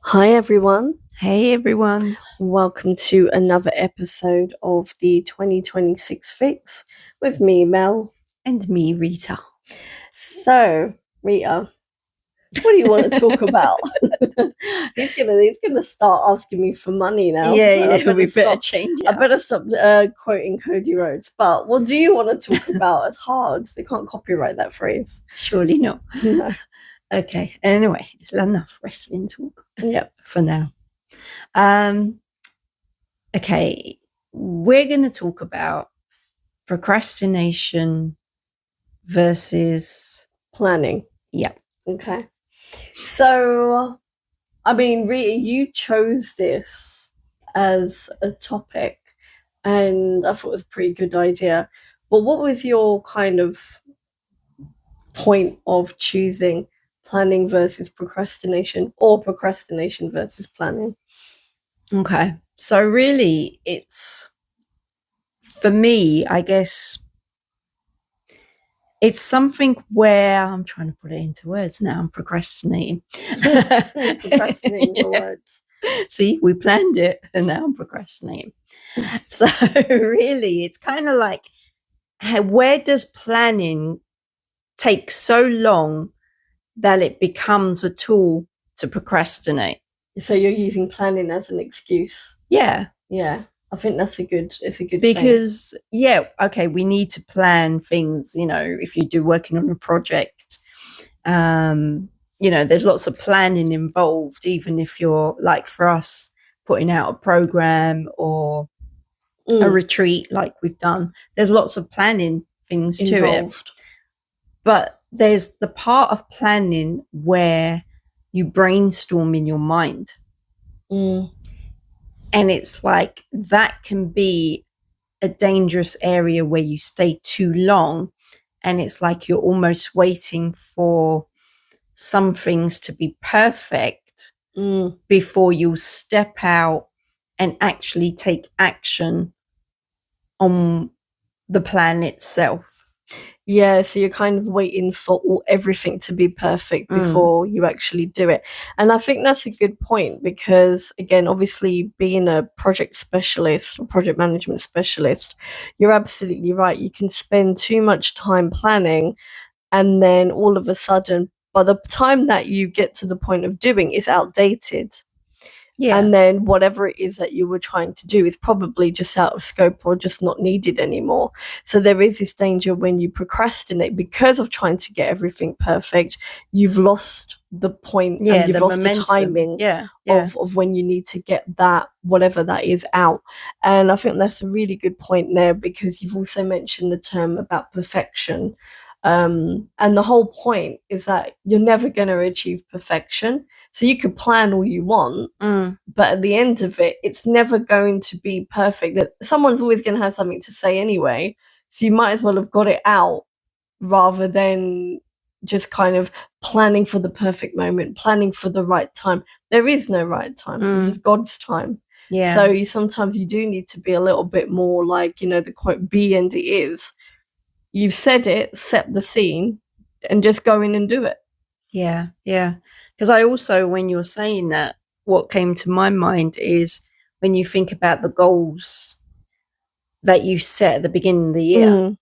Hi, everyone. Hey everyone. Welcome to another episode of the 2026 Fix with me, Mel. And me, Rita. So, Rita, what do you want to talk about? he's gonna start asking me for money now. So We better change it I up. better stop quoting Cody Rhodes. But what do you want to talk about? It's hard. They can't copyright that phrase. Surely not. No. Okay. Anyway, enough wrestling talk. Yep. For now. Okay. We're going to talk about procrastination versus Planning. yeah. Okay. So, I mean, Rita, you chose this as a topic, and I thought it was a pretty good idea. But what was your kind of point of choosing planning versus procrastination, or procrastination versus planning? Okay. So really it's, for me, I guess, it's something where I'm trying to put it into words now. I'm procrastinating. Procrastinating your words. See, we planned it and now I'm procrastinating. So really, it's kind of like, where does planning take so long that it becomes a tool to procrastinate? So you're using planning as an excuse. Yeah. Yeah. I think it's a good because thing. Yeah, okay, we need to plan things, if you do working on a project, there's lots of planning involved, even if you're, like for us, putting out a program or a retreat like we've done. There's lots of planning things involved to it. But there's the part of planning where you brainstorm in your mind. And it's like, that can be a dangerous area where you stay too long. And it's like you're almost waiting for some things to be perfect before you step out and actually take action on the plan itself. Yeah, so you're kind of waiting for everything to be perfect before you actually do it. And I think that's a good point because, again, obviously being a project specialist or project management specialist, you're absolutely right. You can spend too much time planning and then all of a sudden, by the time that you get to the point of doing, it's outdated. Yeah. And then whatever it is that you were trying to do is probably just out of scope or just not needed anymore. So there is this danger when you procrastinate because of trying to get everything perfect. You've lost the point and you've lost momentum. The timing of when you need to get that, whatever that is, out. And I think that's a really good point there because you've also mentioned the term about perfection. And the whole point is that you're never going to achieve perfection. So you could plan all you want, but at the end of it, it's never going to be perfect. That someone's always going to have something to say anyway. So you might as well have got it out rather than just kind of planning for the perfect moment, planning for the right time. There is no right time. It's just God's time. Yeah. So sometimes you do need to be a little bit more like, the quote, be and it is. You've said it, set the scene, and just go in and do it. Yeah, yeah. Because I also, when you're saying that, what came to my mind is when you think about the goals that you set at the beginning of the year,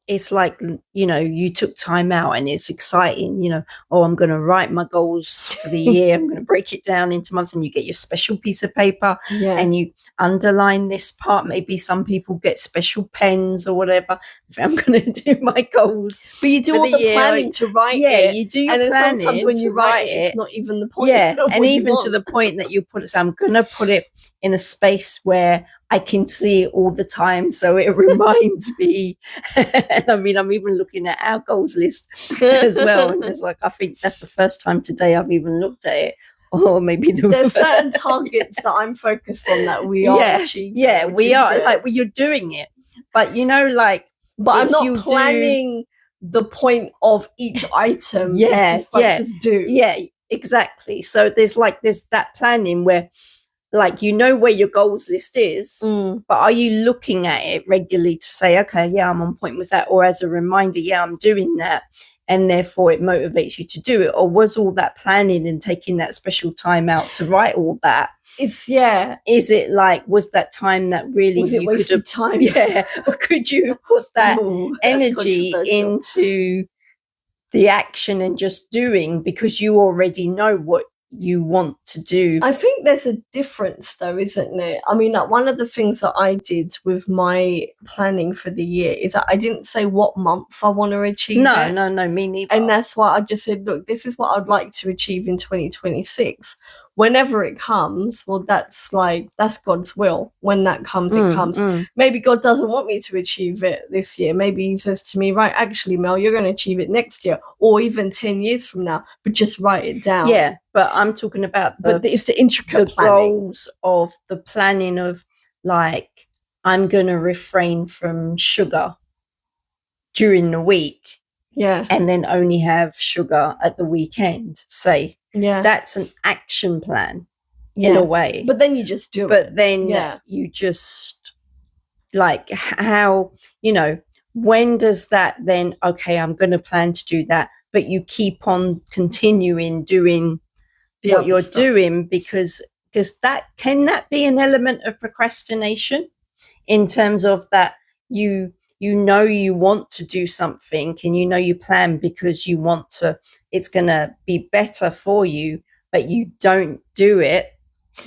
it's like, you took time out and it's exciting, I'm going to write my goals for the year. I'm going to break it down into months, and you get your special piece of paper and you underline this part. Maybe some people get special pens or whatever. I'm going to do my goals. But you do all the planning to write it. Yeah, you do your planning. And sometimes when you write it, it's not even the point. Yeah, and even to the point that you put it, so I'm going to put it in a space where I can see it all the time, so it reminds me. And I mean, I'm even looking at our goals list as well, and it's like, I think that's the first time today I've even looked at it. Or maybe there's certain targets that I'm focused on that we are achieving. Yeah, we are. Good. Like, well, you're doing it, but but I'm not planning the point of each item. Just do. Yeah, exactly. So there's that planning where, like, where your goals list is, but are you looking at it regularly to say, okay, yeah, I'm on point with that, or as a reminder, yeah, I'm doing that, and therefore it motivates you to do it? Or was all that planning and taking that special time out to write all that, is it like, was that time that really was it you wasted could have time? Yeah, or could you have put that energy into the action and just doing, because you already know what you want to do? I think there's a difference though, isn't there? I mean, like, one of the things that I did with my planning for the year is that I didn't say what month I want to achieve it. No, me neither. And that's why I just said, look, this is what I'd like to achieve in 2026. Whenever it comes, well, that's God's will. When that comes, it comes. Maybe God doesn't want me to achieve it this year. Maybe he says to me, right, actually, Mel, you're going to achieve it next year or even 10 years from now, but just write it down. Yeah, but I'm talking about it's the intricate goals of the planning of, like, I'm going to refrain from sugar during the week. Yeah. And then only have sugar at the weekend, say. Yeah. That's an action plan in a way. But then you just do it. But then you just, like, how, when does that then, okay, I'm going to plan to do that, but you keep on continuing doing what you're doing, because that can that be an element of procrastination, in terms of that you want to do something, and you plan because you want to, it's going to be better for you, but you don't do it.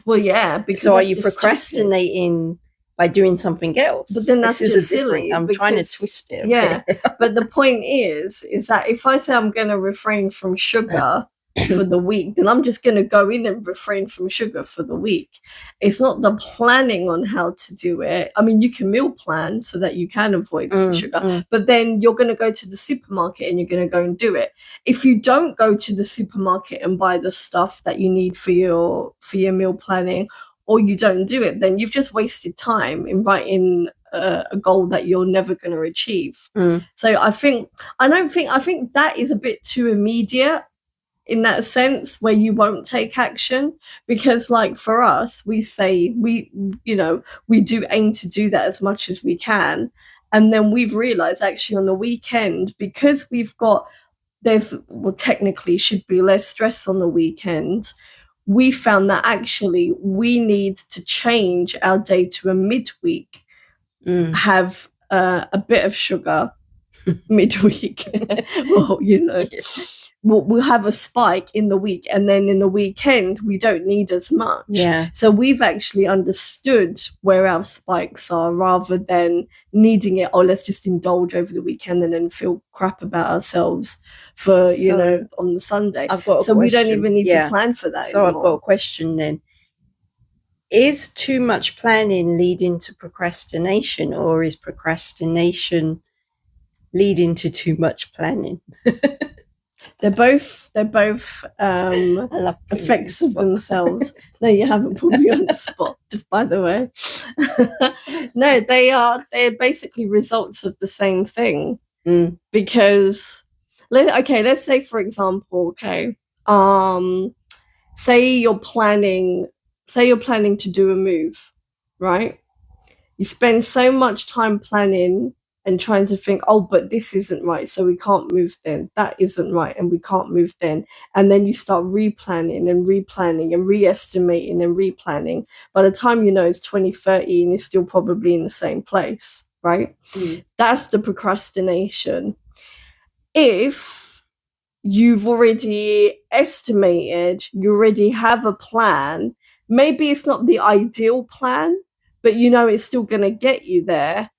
Well, yeah, because so are you procrastinating by doing something else? But then that's just silly. I'm trying to twist it. Yeah. But the point is that if I say I'm going to refrain from sugar for the week, then I'm just going to go in and refrain from sugar for the week. It's not the planning on how to do it. I mean, you can meal plan so that you can avoid sugar, but then you're going to go to the supermarket and you're going to go and do it. If you don't go to the supermarket and buy the stuff that you need for your meal planning, or you don't do it, then you've just wasted time in writing a goal that you're never going to achieve. So I think that is a bit too immediate in that sense, where you won't take action, because, like, for us, we say we do aim to do that as much as we can, and then we've realized actually on the weekend, because technically should be less stress on the weekend, we found that actually we need to change our day to a midweek, have a bit of sugar midweek. Well, we'll have a spike in the week, and then in the weekend we don't need as much. So we've actually understood where our spikes are, rather than needing it, let's just indulge over the weekend and then feel crap about ourselves for on the Sunday. We don't even need to plan for that anymore. I've got a question then. Is too much planning leading to procrastination, or is procrastination leading to too much planning? They're both effects of themselves. No, you haven't put me on the spot, just by the way. No, they're basically results of the same thing. Because let's say, for example, say you're planning to do a move, right? You spend so much time planning and trying to think, but this isn't right, so we can't move then. That isn't right, and we can't move then. And then you start replanning and re-estimating and replanning. By the time it's 2030 and you're still probably in the same place, right? That's the procrastination. If you've already estimated, you already have a plan, maybe it's not the ideal plan, but it's still going to get you there,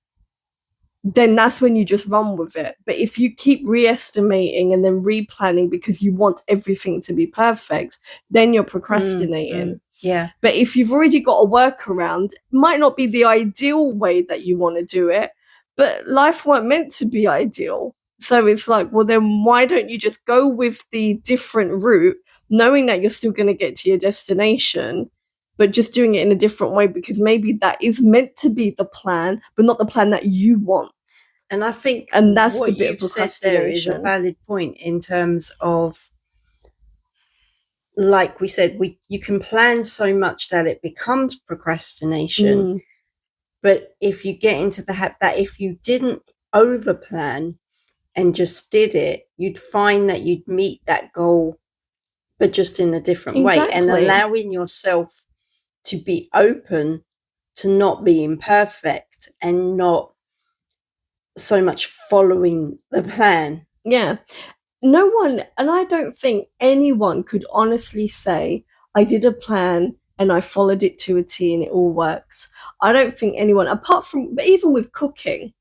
then that's when you just run with it. But if you keep re-estimating and then replanning because you want everything to be perfect, then you're procrastinating. Yeah. But if you've already got a workaround, it might not be the ideal way that you want to do it, but life weren't meant to be ideal. So it's like, well, then why don't you just go with the different route, knowing that you're still going to get to your destination, but just doing it in a different way, because maybe that is meant to be the plan, but not the plan that you want. And I think that's what the bit you've of procrastination. Said there is a valid point, in terms of, like we said, you can plan so much that it becomes procrastination. But if you get into the habit that if you didn't over plan, and just did it, you'd find that you'd meet that goal, but just in a different way, and allowing yourself to be open to not being perfect and not so much following the plan. Yeah. No one, and I don't think anyone could honestly say, I did a plan and I followed it to a T and it all worked. I don't think anyone, apart from, but even with cooking,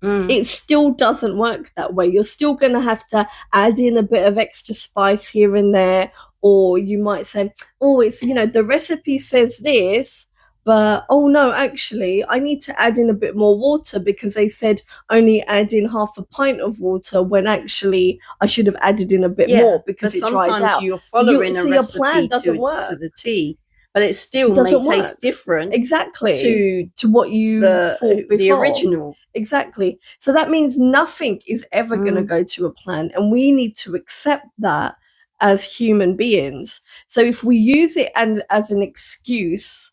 it still doesn't work that way. You're still going to have to add in a bit of extra spice here and there, or you might say, oh, it's, the recipe says this, but oh no, actually, I need to add in a bit more water because they said only add in half a pint of water when actually I should have added in a bit more because it dried out. You're following a recipe to the T, but it still may taste different. Exactly. To what you thought before. The original. Exactly. So that means nothing is ever going to go to a plan, and we need to accept that as human beings. So if we use it as an excuse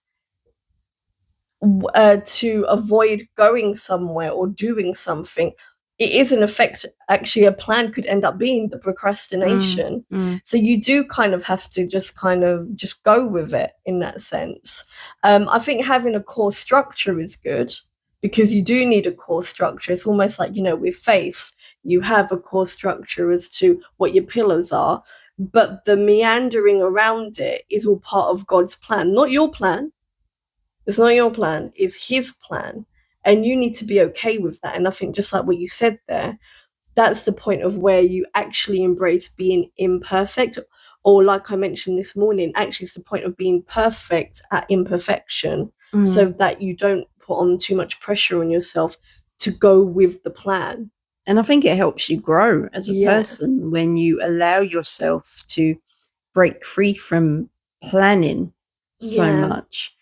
to avoid going somewhere or doing something, it is in effect actually a plan could end up being the procrastination. So you do kind of have to just go with it in that sense. I think having a core structure is good, because you do need a core structure. It's almost like, with faith, you have a core structure as to what your pillars are, but the meandering around it is all part of God's plan, not your plan. It's not your plan, it's his plan. And you need to be okay with that. And I think just like what you said there, that's the point of where you actually embrace being imperfect. Or like I mentioned this morning, actually it's the point of being perfect at imperfection, so that you don't put on too much pressure on yourself to go with the plan. And I think it helps you grow as a person when you allow yourself to break free from planning so much,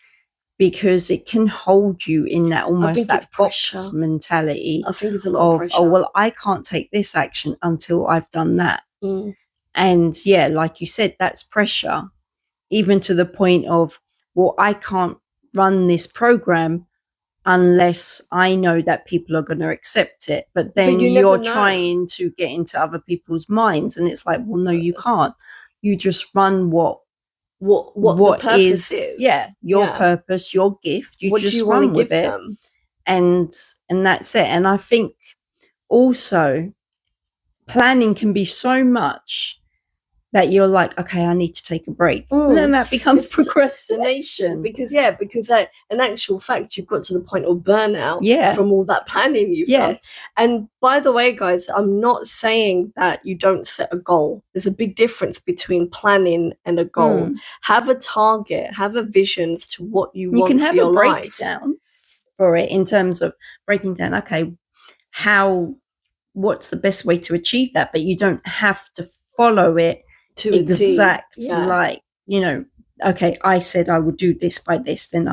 because it can hold you in that almost that box mentality. I think it's a lot of pressure. Oh, well, I can't take this action until I've done that. And yeah, like you said, that's pressure, even to the point of, well, I can't run this program unless I know that people are going to accept it. But then you're trying to get into other people's minds, and it's like, well, no, you can't. You just run what the purpose is. Your purpose, your gift. You just run with it, and that's it. And I think also planning can be so much that you're like, okay, I need to take a break. And then that becomes procrastination. Because in actual fact, you've got to the point of burnout from all that planning you've done. And by the way, guys, I'm not saying that you don't set a goal. There's a big difference between planning and a goal. Have a target, have a vision as to what you want for your life. You can have a breakdown for it in terms of breaking down, okay, what's the best way to achieve that? But you don't have to follow it to exact like, okay, I said I would do this by this, then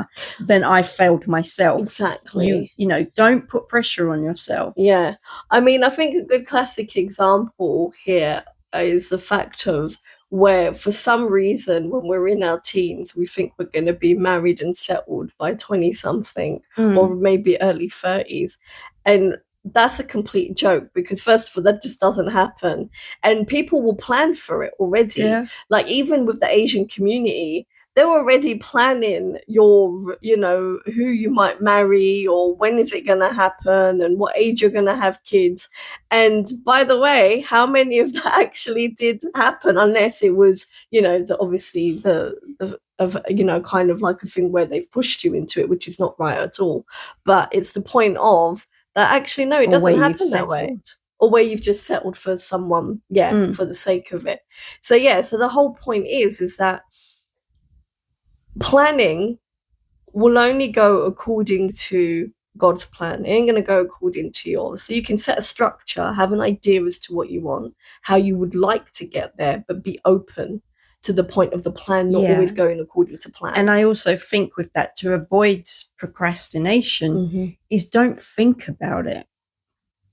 I failed myself. Exactly. You don't put pressure on yourself. Yeah. I mean, I think a good classic example here is the fact of where for some reason when we're in our teens, we think we're going to be married and settled by 20 something or maybe early 30s. And that's a complete joke, because first of all, that just doesn't happen, and people will plan for it already. Like even with the Asian community, they're already planning your who you might marry, or when is it going to happen, and what age you're going to have kids. And by the way, how many of that actually did happen, unless it was obviously the kind of like a thing where they've pushed you into it, which is not right at all. But it's the point of that actually, no, it doesn't happen that way. Or where you've just settled for someone, for the sake of it. So so the whole point is that planning will only go according to God's plan. It ain't going to go according to yours. So you can set a structure, have an idea as to what you want, how you would like to get there, but be open to the point of the plan not always going according to plan. And I also think with that, to avoid procrastination, is don't think about it.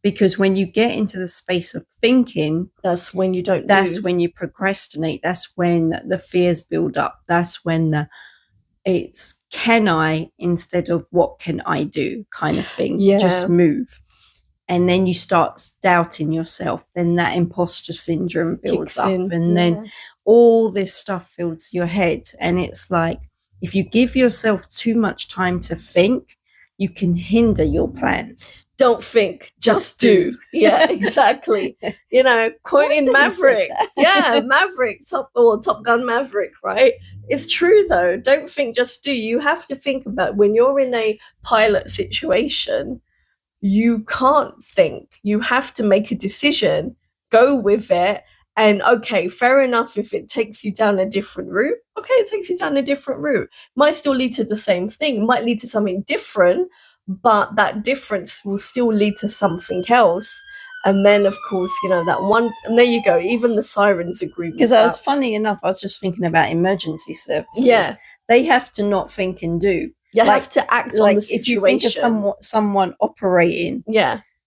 Because when you get into the space of thinking, that's when you don't when you procrastinate. That's when the fears build up. That's when it's can I instead of what can I do kind of thing. Just move. and then you start doubting yourself, then that imposter syndrome builds up, and then all this stuff fills your head. And it's like, if you give yourself too much time to think, you can hinder your plans. Don't think, just do. Yeah, exactly. You know, quoting Maverick. Yeah, Maverick, Top Gun Maverick, right? It's true though. Don't think, just do. You have to think about when you're in a pilot situation, you can't think. You have to make a decision, go with it. And okay, fair enough, if it takes you down a different route, okay, it takes you down a different route. Might still lead to the same thing, might lead to something different, but that difference will still lead to something else. And then, of course, you know, that one, and there you go, even the sirens agree with that. Because funny enough, I was just thinking about emergency services. Yeah. They have to not think and do. You have to act on the situation. If you think of someone operating,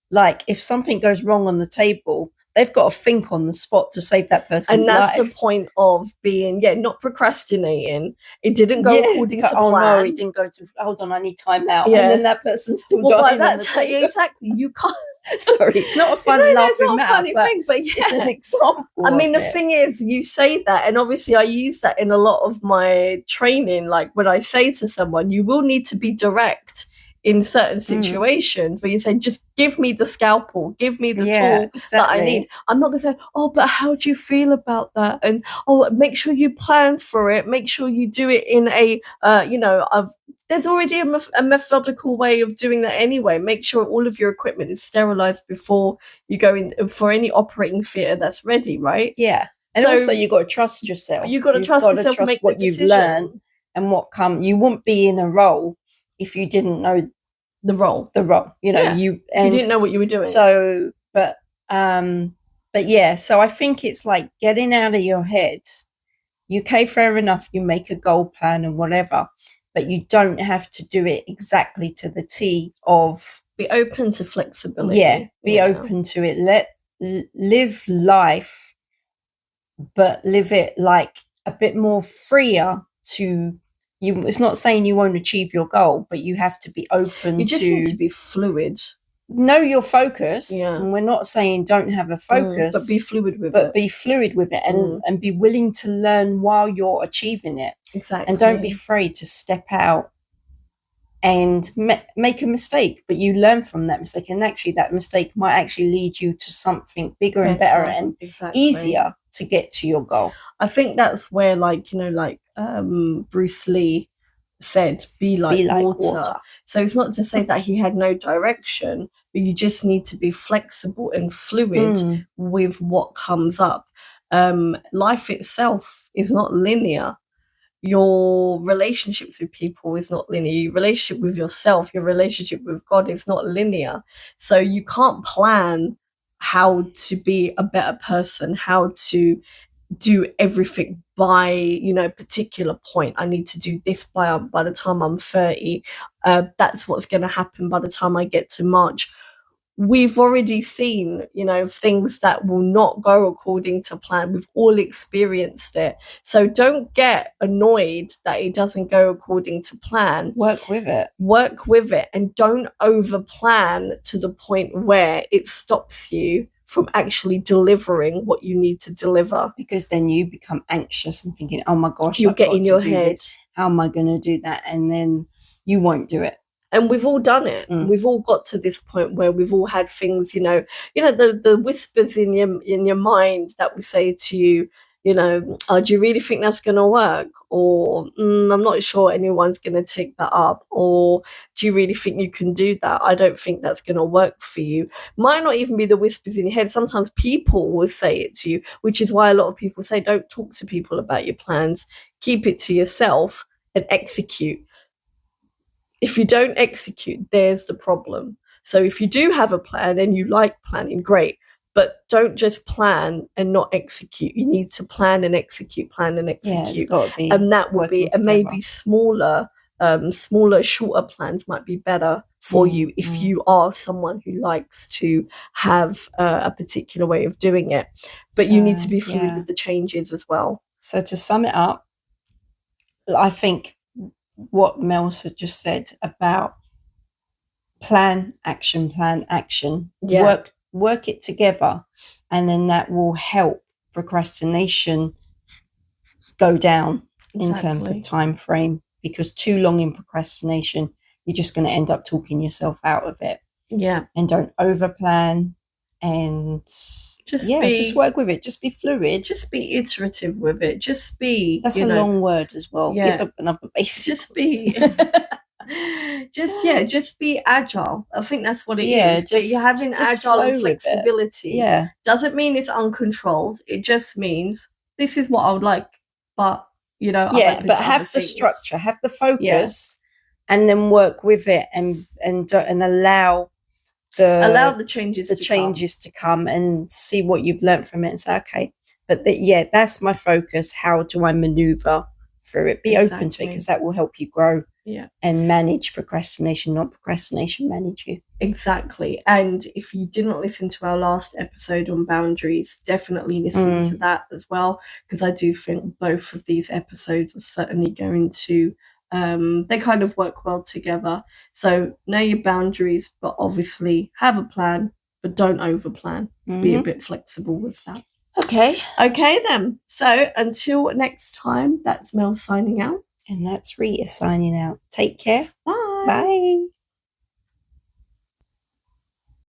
like if something goes wrong on the table, they've got to think on the spot to save that person's life. And that's the point of being, not procrastinating. It didn't go according to plan. Oh no, it didn't go to, hold on, I need time out. Yeah. And then that person's still dying on the table. Exactly. You can't. Sorry, it's not a funny laughing matter, funny thing, but it's an example. I mean, the thing is, you say that, and obviously I use that in a lot of my training. Like when I say to someone, you will need to be direct in certain situations where you say, just give me the scalpel, give me the tool that I need. I'm not going to say, oh, but how do you feel about that? And, oh, make sure you plan for it. Make sure you do it in a, there's already a methodical way of doing that anyway. Make sure all of your equipment is sterilized before you go in for any operating theater that's ready, right? Yeah. And so, also you've got to trust yourself. You've got to trust yourself, make what you've learned and what come. You wouldn't be in a role if you didn't know the role. You know, you didn't know what you were doing. So, but yeah, so I think it's like getting out of your head. Okay, fair enough, you make a goal plan and whatever, but you don't have to do it exactly to the T of. Be open to flexibility. Yeah, be open to it. Live life, but live it like a bit more freer to you. It's not saying you won't achieve your goal, but you have to be open. You just need to be fluid. Know your focus. And we're not saying don't have a focus, but be fluid with it. But be fluid with it and be willing to learn while you're achieving it. Exactly. And don't be afraid to step out and make a mistake, but you learn from that mistake. And actually that mistake might actually lead you to something bigger and better and easier to get to your goal. I think that's where, Bruce Lee said, be like water. So it's not to say that he had no direction, but you just need to be flexible and fluid with what comes up. Life itself is not linear. Your relationships with people is not linear. Your relationship with yourself, your relationship with God is not linear. So you can't plan how to be a better person, how to do everything by, a particular point. I need to do this by the time I'm 30. That's what's going to happen by the time I get to March. We've already seen, things that will not go according to plan. We've all experienced it. So don't get annoyed that it doesn't go according to plan. Work with it. And don't over plan to the point where it stops you from actually delivering what you need to deliver. Because then you become anxious and thinking, oh my gosh, you'll get in your head. How am I going to do that? And then you won't do it. And we've all done it. We've all got to this point where we've all had things, the whispers in your mind that will say to you, oh, do you really think that's going to work? Or I'm not sure anyone's going to take that up. Or do you really think you can do that? I don't think that's going to work for you. Might not even be the whispers in your head. Sometimes people will say it to you, which is why a lot of people say don't talk to people about your plans. Keep it to yourself and execute. If you don't execute, there's the problem. So if you do have a plan and you like planning, great. But don't just plan and not execute. You need to plan and execute, Yeah, it's got to be. And that will be, and maybe smaller, shorter plans might be better for you if you are someone who likes to have a particular way of doing it. But you need to be fluid with the changes as well. So to sum it up, I think what Mel just said about plan, action, Yeah. work it together, and then that will help procrastination go down in terms of Exactly. time frame, because too long in procrastination, you're just going to end up talking yourself out of it. Yeah. And don't over plan, and just work with it. Just be fluid. Just be iterative with it. Just be, That's a long word as well. Yeah. Give up another basic. Just be just be agile. I think that's what it is. But you're having agile and flexibility. Yeah. Doesn't mean it's uncontrolled. It just means this is what I would like. But yeah, but have the structure, have the focus, and then work with it, and allow the changes to come, and see what you've learned from it, and say, okay, but that's my focus. How do I maneuver through it? Be open to it, because that will help you grow. And manage procrastination, not procrastination manage you. Exactly. And if you didn't listen to our last episode on boundaries, definitely listen to that as well, because I do think both of these episodes are certainly going to they kind of work well together. So know your boundaries, but obviously have a plan, but don't over plan. Be a bit flexible with that. Okay then. So until next time, that's Mel signing out. And that's Rita signing out. Take care. Bye. Bye.